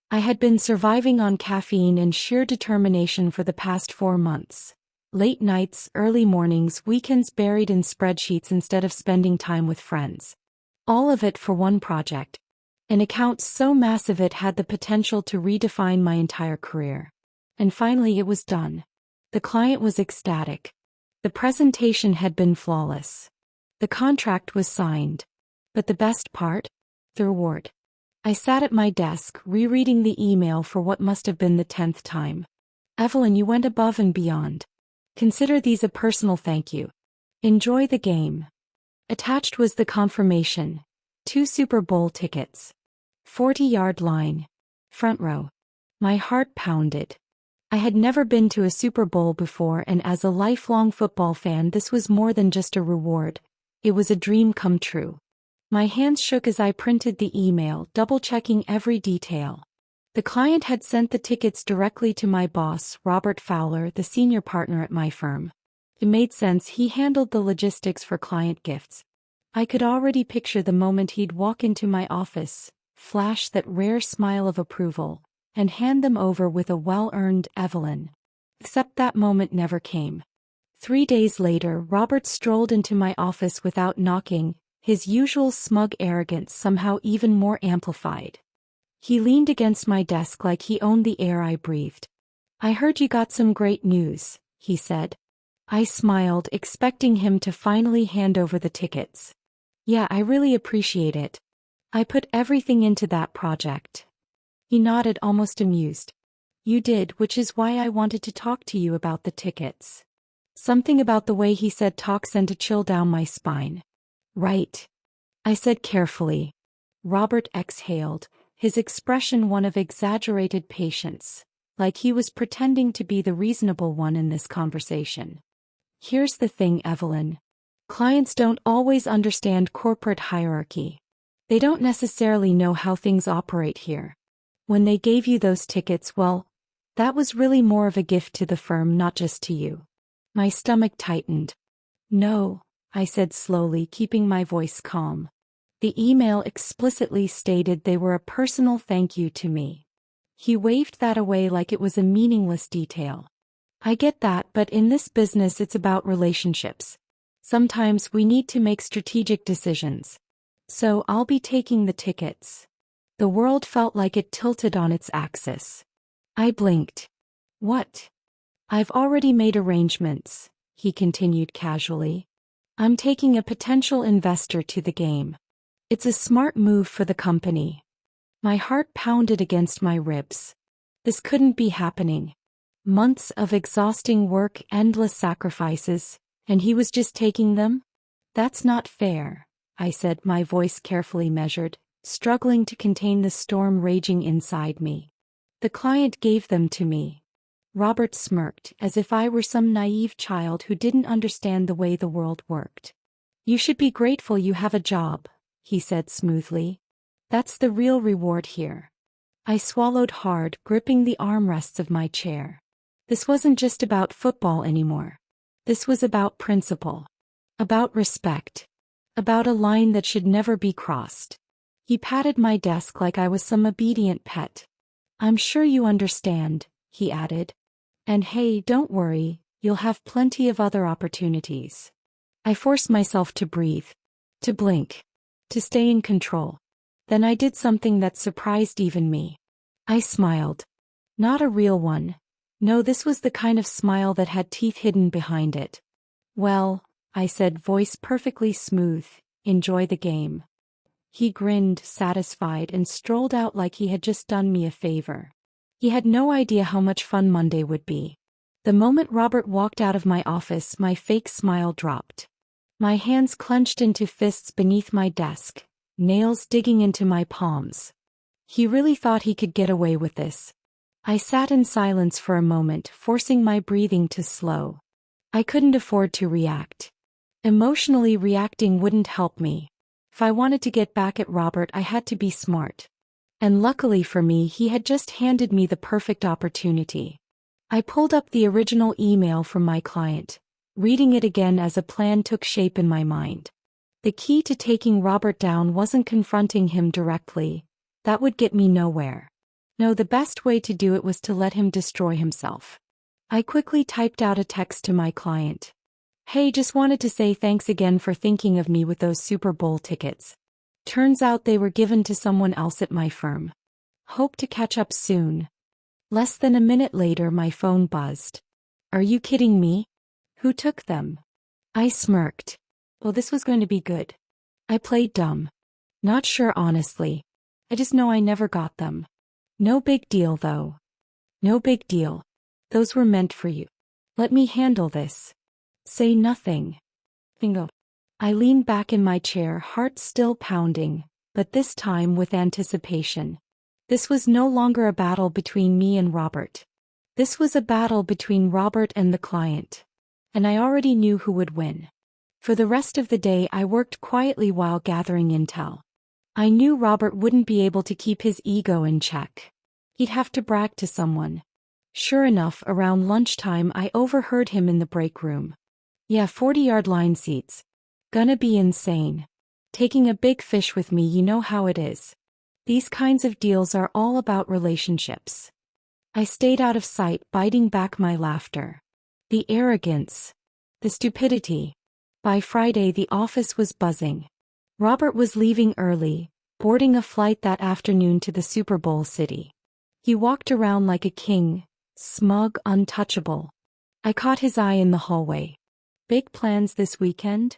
I had been surviving on caffeine and sheer determination for the past 4 months. Late nights, early mornings, weekends buried in spreadsheets instead of spending time with friends. All of it for one project. An account so massive it had the potential to redefine my entire career. And finally it was done. The client was ecstatic. The presentation had been flawless. The contract was signed. But the best part? The reward. I sat at my desk, rereading the email for what must have been the 10th time. Evelyn, you went above and beyond. Consider these a personal thank you. Enjoy the game. Attached was the confirmation. 2 Super Bowl tickets. 40-yard line. Front row. My heart pounded. I had never been to a Super Bowl before, and as a lifelong football fan, this was more than just a reward. It was a dream come true. My hands shook as I printed the email, double-checking every detail. The client had sent the tickets directly to my boss, Robert Fowler, the senior partner at my firm. It made sense, he handled the logistics for client gifts. I could already picture the moment he'd walk into my office, flash that rare smile of approval, and hand them over with a well-earned Evelyn. Except that moment never came. 3 days later, Robert strolled into my office without knocking, his usual smug arrogance somehow even more amplified. He leaned against my desk like he owned the air I breathed. "I heard you got some great news," he said. I smiled, expecting him to finally hand over the tickets. "Yeah, I really appreciate it. I put everything into that project." He nodded, almost amused. "You did, which is why I wanted to talk to you about the tickets." Something about the way he said talk sent a chill down my spine. "Right," I said carefully. Robert exhaled, his expression one of exaggerated patience, like he was pretending to be the reasonable one in this conversation. "Here's the thing, Evelyn. Clients don't always understand corporate hierarchy. They don't necessarily know how things operate here. When they gave you those tickets, well, that was really more of a gift to the firm, not just to you." My stomach tightened. "No," I said slowly, keeping my voice calm. "The email explicitly stated they were a personal thank you to me." He waved that away like it was a meaningless detail. "I get that, but in this business it's about relationships. Sometimes we need to make strategic decisions. So I'll be taking the tickets." The world felt like it tilted on its axis. I blinked. "What?" "I've already made arrangements," he continued casually. "I'm taking a potential investor to the game. It's a smart move for the company." My heart pounded against my ribs. This couldn't be happening. Months of exhausting work, endless sacrifices, and he was just taking them? "That's not fair," I said, my voice carefully measured, struggling to contain the storm raging inside me. "The client gave them to me." Robert smirked, as if I were some naive child who didn't understand the way the world worked. "You should be grateful you have a job," he said smoothly. "That's the real reward here." I swallowed hard, gripping the armrests of my chair. This wasn't just about football anymore. This was about principle. About respect. About a line that should never be crossed. He patted my desk like I was some obedient pet. "I'm sure you understand," he added. "And hey, don't worry, you'll have plenty of other opportunities." I forced myself to breathe. To blink. To stay in control. Then I did something that surprised even me. I smiled. Not a real one. No, this was the kind of smile that had teeth hidden behind it. "Well," I said, voice perfectly smooth, "enjoy the game." He grinned, satisfied, and strolled out like he had just done me a favor. He had no idea how much fun Monday would be. The moment Robert walked out of my office, my fake smile dropped. My hands clenched into fists beneath my desk, nails digging into my palms. He really thought he could get away with this. I sat in silence for a moment, forcing my breathing to slow. I couldn't afford to react. Emotionally reacting wouldn't help me. If I wanted to get back at Robert, I had to be smart. And luckily for me, he had just handed me the perfect opportunity. I pulled up the original email from my client, reading it again as a plan took shape in my mind. The key to taking Robert down wasn't confronting him directly. That would get me nowhere. No, the best way to do it was to let him destroy himself. I quickly typed out a text to my client. Hey, just wanted to say thanks again for thinking of me with those Super Bowl tickets. Turns out they were given to someone else at my firm. Hope to catch up soon. Less than a minute later, my phone buzzed. Are you kidding me? Who took them? I smirked. Well, this was going to be good. I played dumb. Not sure, honestly. I just know I never got them. No big deal, though. No big deal. Those were meant for you. Let me handle this. Say nothing. Bingo. I leaned back in my chair, heart still pounding, but this time with anticipation. This was no longer a battle between me and Robert. This was a battle between Robert and the client. And I already knew who would win. For the rest of the day, I worked quietly while gathering intel. I knew Robert wouldn't be able to keep his ego in check. He'd have to brag to someone. Sure enough, around lunchtime, I overheard him in the break room. Yeah, 40-yard line seats. Gonna be insane. Taking a big fish with me, you know how it is. These kinds of deals are all about relationships. I stayed out of sight, biting back my laughter. The arrogance. The stupidity. By Friday, the office was buzzing. Robert was leaving early, boarding a flight that afternoon to the Super Bowl city. He walked around like a king, smug, untouchable. I caught his eye in the hallway. Big plans this weekend?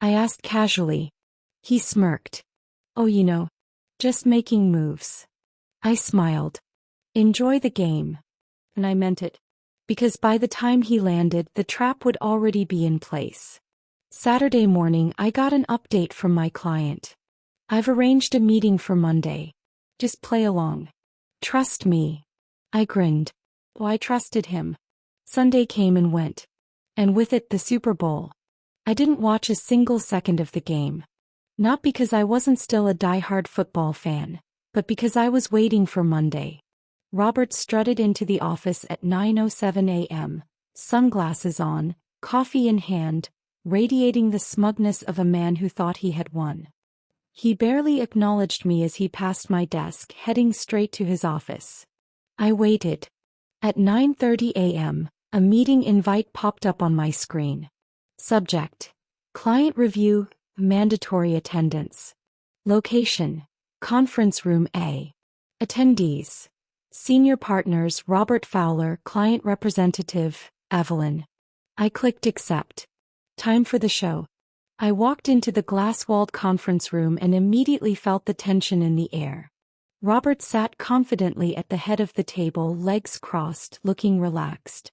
I asked casually. He smirked. Oh, you know, just making moves. I smiled. Enjoy the game. And I meant it. Because by the time he landed, the trap would already be in place. Saturday morning, I got an update from my client. I've arranged a meeting for Monday. Just play along. Trust me. I grinned. Oh, I trusted him. Sunday came and went. And with it, the Super Bowl. I didn't watch a single second of the game. Not because I wasn't still a diehard football fan, but because I was waiting for Monday. Robert strutted into the office at 9:07 a.m., sunglasses on, coffee in hand, radiating the smugness of a man who thought he had won. He barely acknowledged me as he passed my desk, heading straight to his office. I waited. At 9:30 a.m., a meeting invite popped up on my screen. Subject: Client Review, Mandatory Attendance. Location: Conference Room A. Attendees: Senior Partners Robert Fowler, Client Representative, Evelyn. I clicked accept. Time for the show. I walked into the glass-walled conference room and immediately felt the tension in the air. Robert sat confidently at the head of the table, legs crossed, looking relaxed.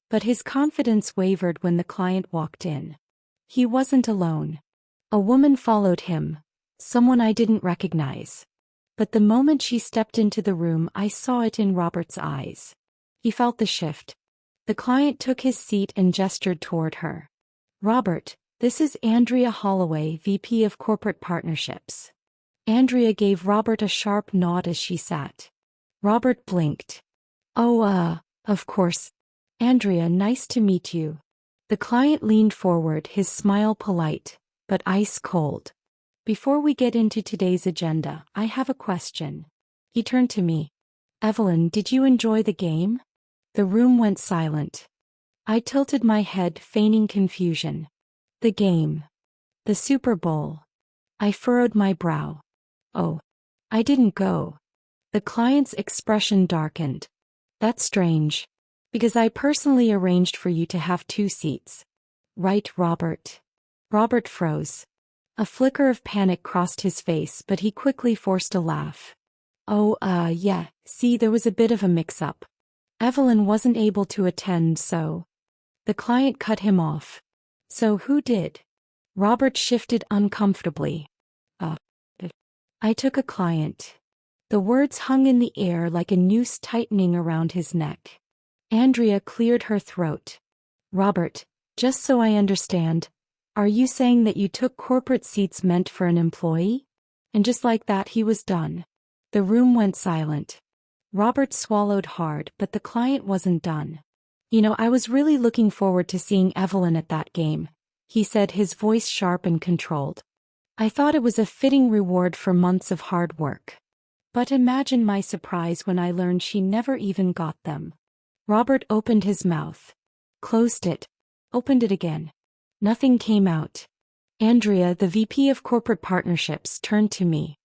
But his confidence wavered when the client walked in. He wasn't alone. A woman followed him, someone I didn't recognize. But the moment she stepped into the room, I saw it in Robert's eyes. He felt the shift. The client took his seat and gestured toward her. Robert, this is Andrea Holloway, VP of Corporate Partnerships. Andrea gave Robert a sharp nod as she sat. Robert blinked. Oh, of course. Andrea, nice to meet you. The client leaned forward, his smile polite, but ice cold. Before we get into today's agenda, I have a question. He turned to me. Evelyn, did you enjoy the game? The room went silent. I tilted my head, feigning confusion. The game. The Super Bowl. I furrowed my brow. Oh. I didn't go. The client's expression darkened. That's strange. Because I personally arranged for you to have 2 seats. Right, Robert? Robert froze. A flicker of panic crossed his face, but he quickly forced a laugh. Oh, yeah, see, there was a bit of a mix-up. Evelyn wasn't able to attend, so... The client cut him off. So who did? Robert shifted uncomfortably. I took a client. The words hung in the air like a noose tightening around his neck. Andrea cleared her throat. Robert, just so I understand, are you saying that you took corporate seats meant for an employee? And just like that, he was done. The room went silent. Robert swallowed hard, but the client wasn't done. You know, I was really looking forward to seeing Evelyn at that game, he said, his voice sharp and controlled. I thought it was a fitting reward for months of hard work. But imagine my surprise when I learned she never even got them. Robert opened his mouth. Closed it. Opened it again. Nothing came out. Andrea, the VP of Corporate Partnerships, turned to me.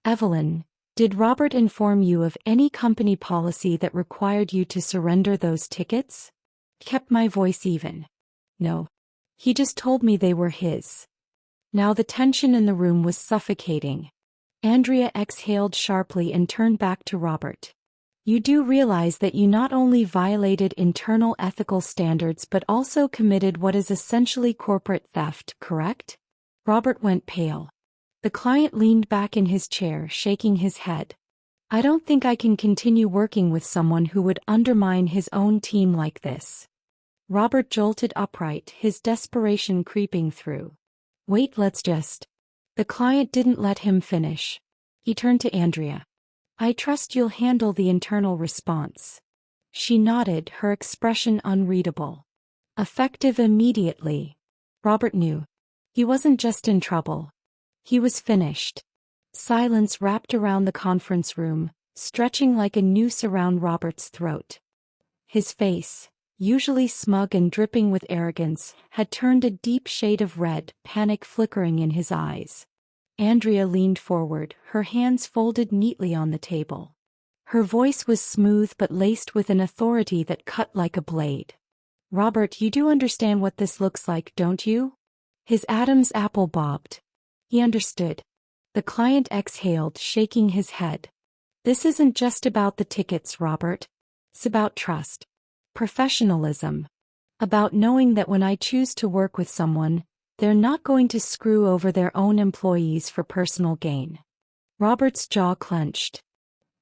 Evelyn, did Robert inform you of any company policy that required you to surrender those tickets? Kept my voice even. No. He just told me they were his. Now the tension in the room was suffocating. Andrea exhaled sharply and turned back to Robert. You do realize that you not only violated internal ethical standards but also committed what is essentially corporate theft, correct? Robert went pale. The client leaned back in his chair, shaking his head. I don't think I can continue working with someone who would undermine his own team like this. Robert jolted upright, his desperation creeping through. Wait, let's just. The client didn't let him finish. He turned to Andrea. I trust you'll handle the internal response. She nodded, her expression unreadable. Effective immediately. Robert knew. He wasn't just in trouble. He was finished. Silence wrapped around the conference room, stretching like a noose around Robert's throat. His face, usually smug and dripping with arrogance, had turned a deep shade of red, panic flickering in his eyes. Andrea leaned forward, her hands folded neatly on the table. Her voice was smooth but laced with an authority that cut like a blade. Robert, you do understand what this looks like, don't you? His Adam's apple bobbed. He understood. The client exhaled, shaking his head. This isn't just about the tickets, Robert. It's about trust. Professionalism. About knowing that when I choose to work with someone, they're not going to screw over their own employees for personal gain. Robert's jaw clenched.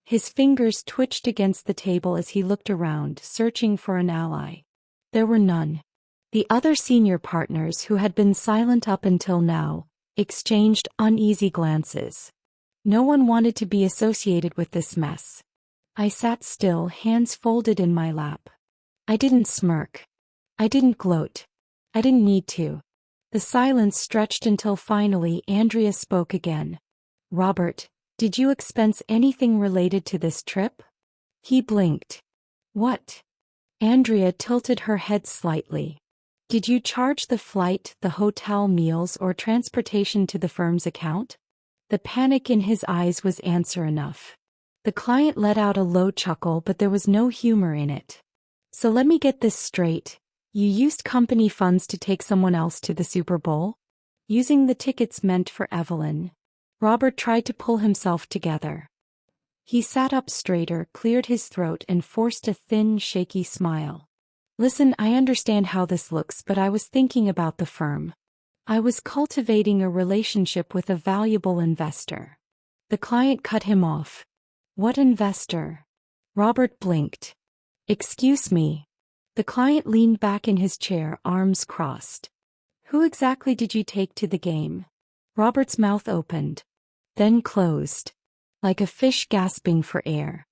His fingers twitched against the table as he looked around, searching for an ally. There were none. The other senior partners, who had been silent up until now, exchanged uneasy glances. No one wanted to be associated with this mess. I sat still, hands folded in my lap. I didn't smirk. I didn't gloat. I didn't need to. The silence stretched until finally Andrea spoke again. Robert, did you expense anything related to this trip? He blinked. What? Andrea tilted her head slightly. Did you charge the flight, the hotel meals, or transportation to the firm's account? The panic in his eyes was answer enough. The client let out a low chuckle, but there was no humor in it. So let me get this straight. You used company funds to take someone else to the Super Bowl? Using the tickets meant for Evelyn. Robert tried to pull himself together. He sat up straighter, cleared his throat, and forced a thin, shaky smile. Listen, I understand how this looks, but I was thinking about the firm. I was cultivating a relationship with a valuable investor. The client cut him off. What investor? Robert blinked. Excuse me. The client leaned back in his chair, arms crossed. Who exactly did you take to the game? Robert's mouth opened. Then closed. Like a fish gasping for air.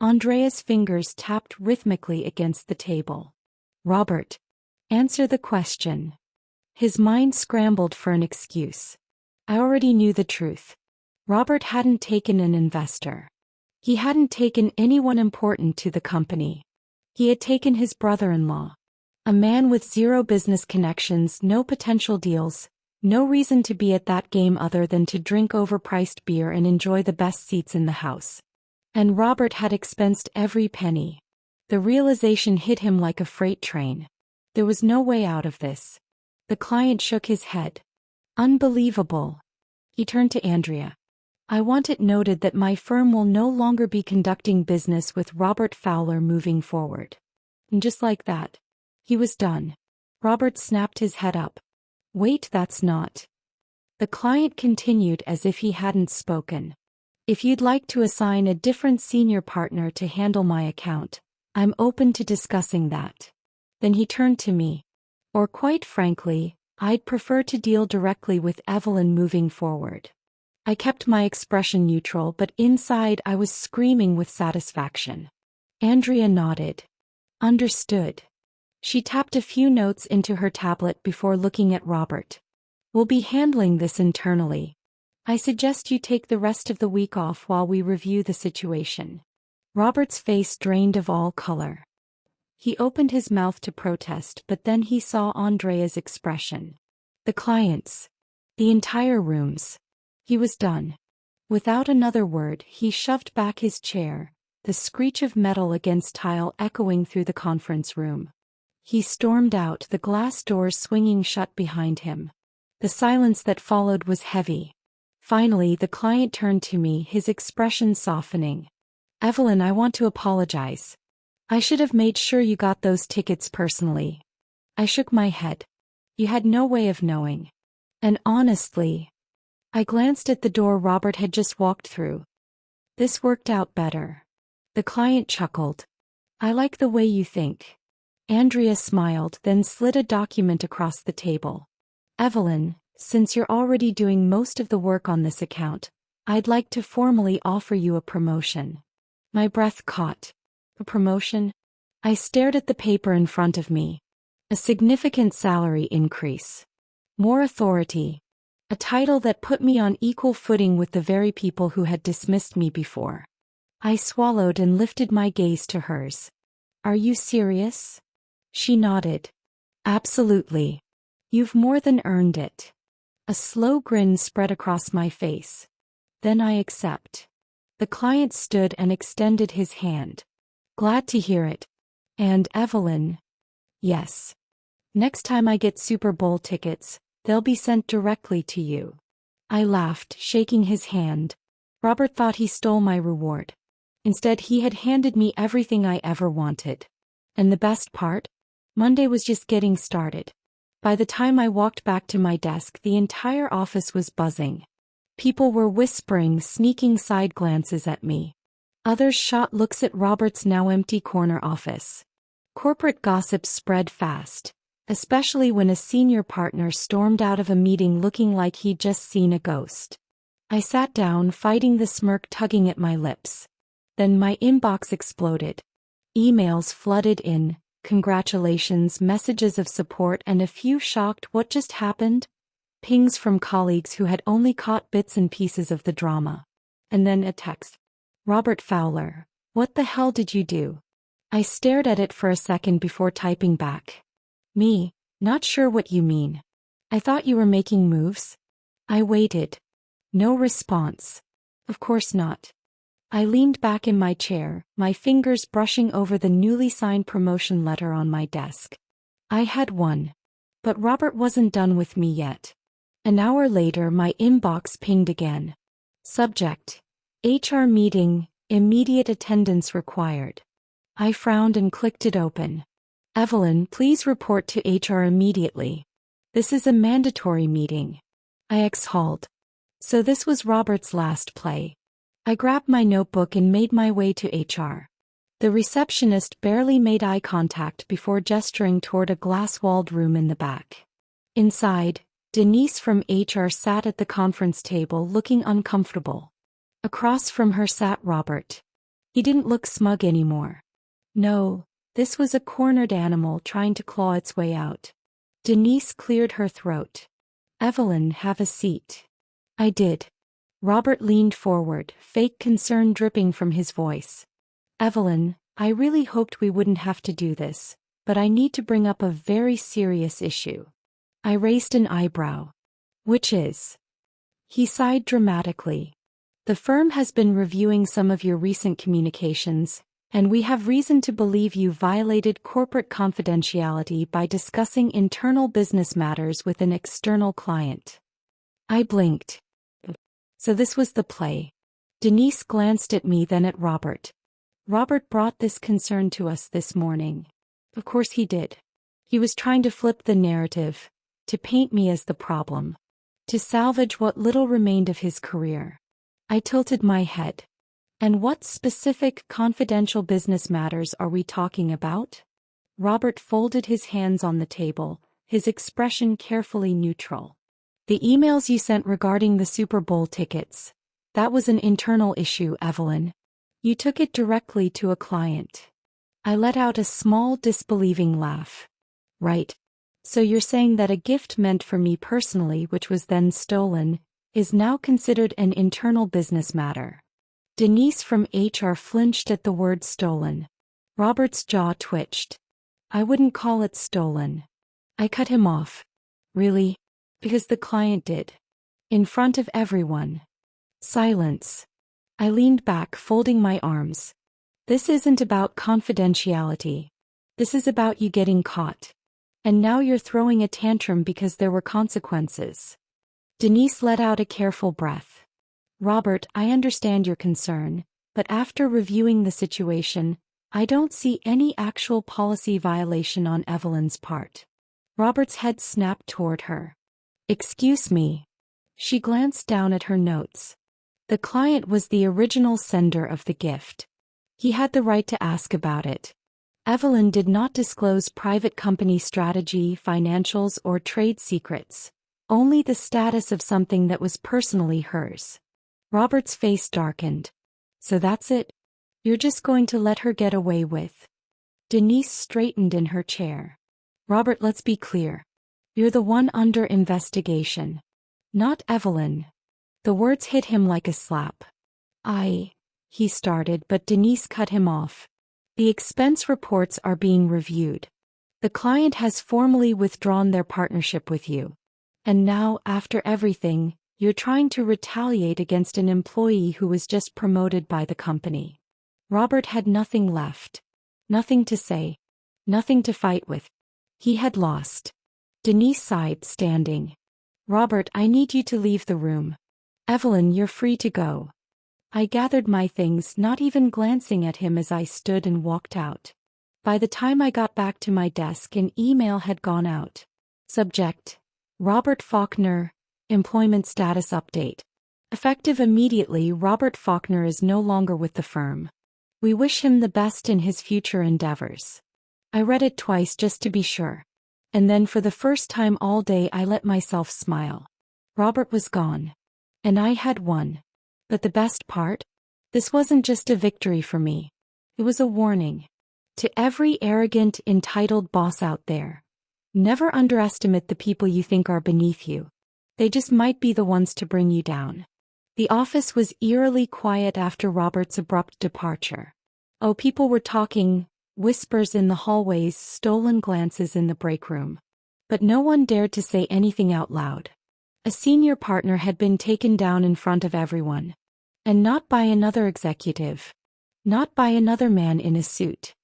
Andrea's fingers tapped rhythmically against the table. Robert, answer the question. His mind scrambled for an excuse. I already knew the truth. Robert hadn't taken an investor. He hadn't taken anyone important to the company. He had taken his brother-in-law. A man with zero business connections, no potential deals, no reason to be at that game other than to drink overpriced beer and enjoy the best seats in the house. And Robert had expensed every penny. The realization hit him like a freight train. There was no way out of this. The client shook his head. Unbelievable. He turned to Andrea. I want it noted that my firm will no longer be conducting business with Robert Fowler moving forward. And just like that, he was done. Robert snapped his head up. Wait, that's not. The client continued as if he hadn't spoken. If you'd like to assign a different senior partner to handle my account, I'm open to discussing that. Then he turned to me. Or quite frankly, I'd prefer to deal directly with Evelyn moving forward. I kept my expression neutral, but inside I was screaming with satisfaction. Andrea nodded. Understood. She tapped a few notes into her tablet before looking at Robert. We'll be handling this internally. I suggest you take the rest of the week off while we review the situation. Robert's face drained of all color. He opened his mouth to protest, but then he saw Andrea's expression. The clients. The entire rooms. He was done. Without another word, he shoved back his chair, the screech of metal against tile echoing through the conference room. He stormed out, the glass doors swinging shut behind him. The silence that followed was heavy. Finally, the client turned to me, his expression softening. Evelyn, I want to apologize. I should have made sure you got those tickets personally. I shook my head. You had no way of knowing. And honestly, I glanced at the door Robert had just walked through. This worked out better. The client chuckled. I like the way you think. Andrea smiled, then slid a document across the table. Evelyn, since you're already doing most of the work on this account, I'd like to formally offer you a promotion. My breath caught. A promotion? I stared at the paper in front of me. A significant salary increase. More authority. A title that put me on equal footing with the very people who had dismissed me before. I swallowed and lifted my gaze to hers. Are you serious? She nodded. Absolutely. You've more than earned it. A slow grin spread across my face. Then I accept. The client stood and extended his hand. Glad to hear it. And Evelyn? Yes. Next time I get Super Bowl tickets, they'll be sent directly to you. I laughed, shaking his hand. Robert thought he stole my reward. Instead, he had handed me everything I ever wanted. And the best part? Monday was just getting started. By the time I walked back to my desk, the entire office was buzzing. People were whispering, sneaking side glances at me. Others shot looks at Robert's now empty corner office. Corporate gossip spread fast, especially when a senior partner stormed out of a meeting looking like he'd just seen a ghost. I sat down, fighting the smirk tugging at my lips. Then my inbox exploded. Emails flooded in, congratulations, messages of support, and a few shocked "what just happened?" pings from colleagues who had only caught bits and pieces of the drama. And then a text. Robert Fowler, what the hell did you do? I stared at it for a second before typing back. Me, not sure what you mean. I thought you were making moves. I waited. No response. Of course not. I leaned back in my chair, my fingers brushing over the newly signed promotion letter on my desk. I had won. But Robert wasn't done with me yet. An hour later, my inbox pinged again. Subject: HR meeting, immediate attendance required. I frowned and clicked it open. Evelyn, please report to HR immediately. This is a mandatory meeting. I exhaled. So this was Robert's last play. I grabbed my notebook and made my way to HR. The receptionist barely made eye contact before gesturing toward a glass-walled room in the back. Inside, Denise from HR sat at the conference table looking uncomfortable. Across from her sat Robert. He didn't look smug anymore. No, this was a cornered animal trying to claw its way out. Denise cleared her throat. Evelyn, have a seat. I did. Robert leaned forward, fake concern dripping from his voice. Evelyn, I really hoped we wouldn't have to do this, but I need to bring up a very serious issue. I raised an eyebrow. Which is? He sighed dramatically. The firm has been reviewing some of your recent communications, and we have reason to believe you violated corporate confidentiality by discussing internal business matters with an external client. I blinked. So this was the play. Denise glanced at me, then at Robert. Robert brought this concern to us this morning. Of course he did. He was trying to flip the narrative, to paint me as the problem, to salvage what little remained of his career. I tilted my head. And what specific confidential business matters are we talking about? Robert folded his hands on the table, his expression carefully neutral. The emails you sent regarding the Super Bowl tickets. That was an internal issue, Evelyn. You took it directly to a client. I let out a small disbelieving laugh. Right. So you're saying that a gift meant for me personally, which was then stolen, is now considered an internal business matter. Denise from HR flinched at the word stolen. Robert's jaw twitched. I wouldn't call it stolen. I cut him off. Really? Because the client did. In front of everyone. Silence. I leaned back, folding my arms. This isn't about confidentiality. This is about you getting caught. And now you're throwing a tantrum because there were consequences. Denise let out a careful breath. Robert, I understand your concern, but after reviewing the situation, I don't see any actual policy violation on Evelyn's part. Robert's head snapped toward her. Excuse me. She glanced down at her notes. The client was the original sender of the gift. He had the right to ask about it. Evelyn did not disclose private company strategy, financials, or trade secrets. Only the status of something that was personally hers. Robert's face darkened. So that's it? You're just going to let her get away with? Denise straightened in her chair. Robert, let's be clear. You're the one under investigation. Not Evelyn. The words hit him like a slap. He started, but Denise cut him off. The expense reports are being reviewed. The client has formally withdrawn their partnership with you. And now, after everything, you're trying to retaliate against an employee who was just promoted by the company. Robert had nothing left. Nothing to say. Nothing to fight with. He had lost. Denise sighed, standing. Robert, I need you to leave the room. Evelyn, you're free to go. I gathered my things, not even glancing at him as I stood and walked out. By the time I got back to my desk, an email had gone out. Subject: Robert Faulkner, employment status update. Effective immediately, Robert Faulkner is no longer with the firm. We wish him the best in his future endeavors. I read it twice just to be sure. And then for the first time all day I let myself smile. Robert was gone. And I had won. But the best part? This wasn't just a victory for me. It was a warning. To every arrogant, entitled boss out there. Never underestimate the people you think are beneath you. They just might be the ones to bring you down. The office was eerily quiet after Robert's abrupt departure. Oh, people were talking, whispers in the hallways, stolen glances in the break room. But no one dared to say anything out loud. A senior partner had been taken down in front of everyone. And not by another executive. Not by another man in a suit.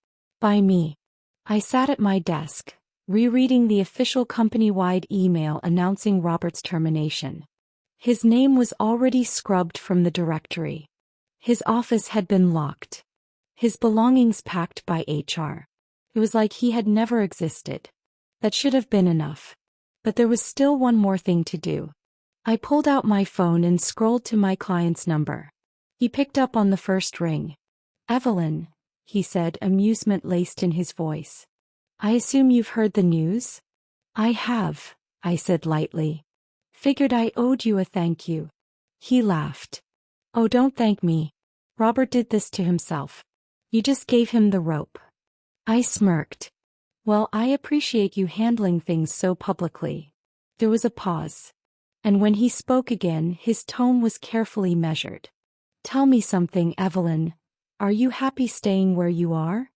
By me. I sat at my desk, rereading the official company-wide email announcing Robert's termination. His name was already scrubbed from the directory. His office had been locked. His belongings packed by HR. It was like he had never existed. That should have been enough. But there was still one more thing to do. I pulled out my phone and scrolled to my client's number. He picked up on the first ring. Evelyn, he said, amusement laced in his voice. I assume you've heard the news? I have, I said lightly. Figured I owed you a thank you. He laughed. Oh, don't thank me. Robert did this to himself. You just gave him the rope. I smirked. Well, I appreciate you handling things so publicly. There was a pause. And when he spoke again, his tone was carefully measured. Tell me something, Evelyn. Are you happy staying where you are?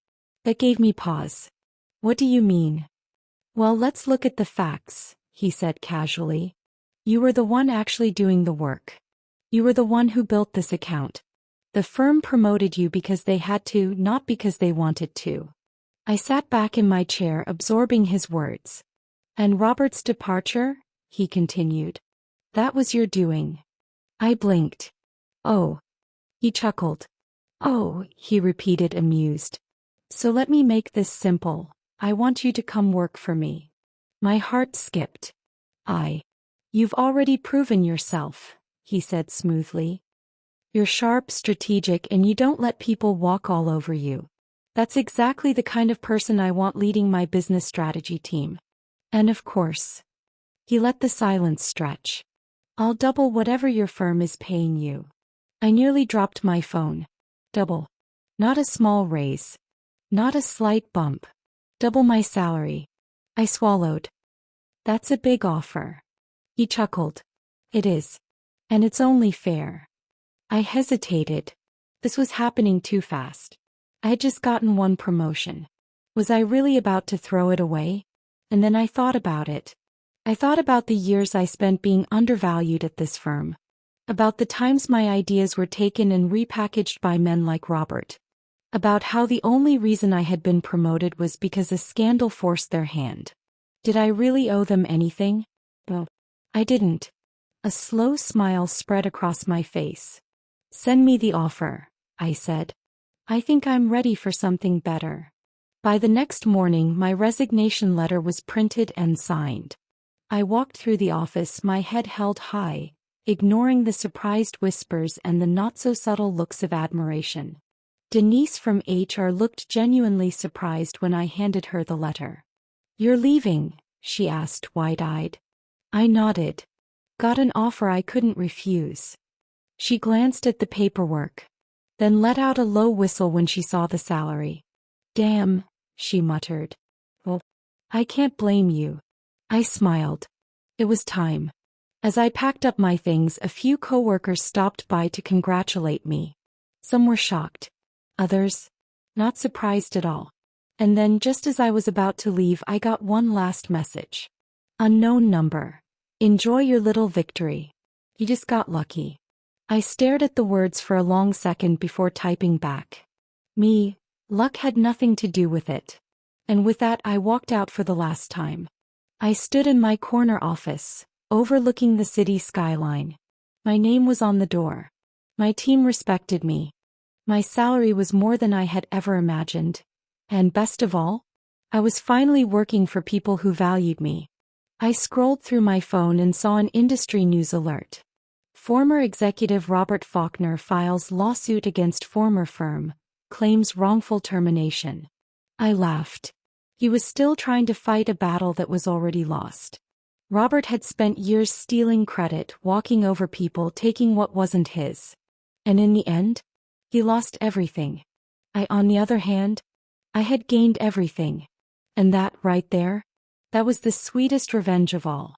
That gave me pause. What do you mean? Well, let's look at the facts, he said casually. You were the one actually doing the work. You were the one who built this account. The firm promoted you because they had to, not because they wanted to. I sat back in my chair, absorbing his words. And Robert's departure? He continued. That was your doing. I blinked. Oh. He chuckled. Oh, he repeated, amused. So let me make this simple. I want you to come work for me. My heart skipped. You've already proven yourself, he said smoothly. You're sharp, strategic, and you don't let people walk all over you. That's exactly the kind of person I want leading my business strategy team. And of course, he let the silence stretch. I'll double whatever your firm is paying you. I nearly dropped my phone. Double. Not a small raise. Not a slight bump. Double my salary. I swallowed. That's a big offer. He chuckled. It is. And it's only fair. I hesitated. This was happening too fast. I had just gotten one promotion. Was I really about to throw it away? And then I thought about it. I thought about the years I spent being undervalued at this firm. About the times my ideas were taken and repackaged by men like Robert. About how the only reason I had been promoted was because a scandal forced their hand. Did I really owe them anything? Well, I didn't. A slow smile spread across my face. Send me the offer, I said. I think I'm ready for something better. By the next morning, my resignation letter was printed and signed. I walked through the office, my head held high, ignoring the surprised whispers and the not-so-subtle looks of admiration. Denise from HR looked genuinely surprised when I handed her the letter. "You're leaving?" she asked, wide-eyed. I nodded. Got an offer I couldn't refuse. She glanced at the paperwork, then let out a low whistle when she saw the salary. "Damn," she muttered. "Well, I can't blame you." I smiled. It was time. As I packed up my things, a few coworkers stopped by to congratulate me. Some were shocked. Others, not surprised at all. And then, just as I was about to leave, I got one last message. Unknown number. Enjoy your little victory. You just got lucky. I stared at the words for a long second before typing back. Me, luck had nothing to do with it. And with that, I walked out for the last time. I stood in my corner office, overlooking the city skyline. My name was on the door. My team respected me. My salary was more than I had ever imagined. And best of all, I was finally working for people who valued me. I scrolled through my phone and saw an industry news alert. Former executive Robert Faulkner files lawsuit against former firm, claims wrongful termination. I laughed. He was still trying to fight a battle that was already lost. Robert had spent years stealing credit, walking over people, taking what wasn't his. And in the end, he lost everything. On the other hand, I had gained everything. And that, right there, that was the sweetest revenge of all.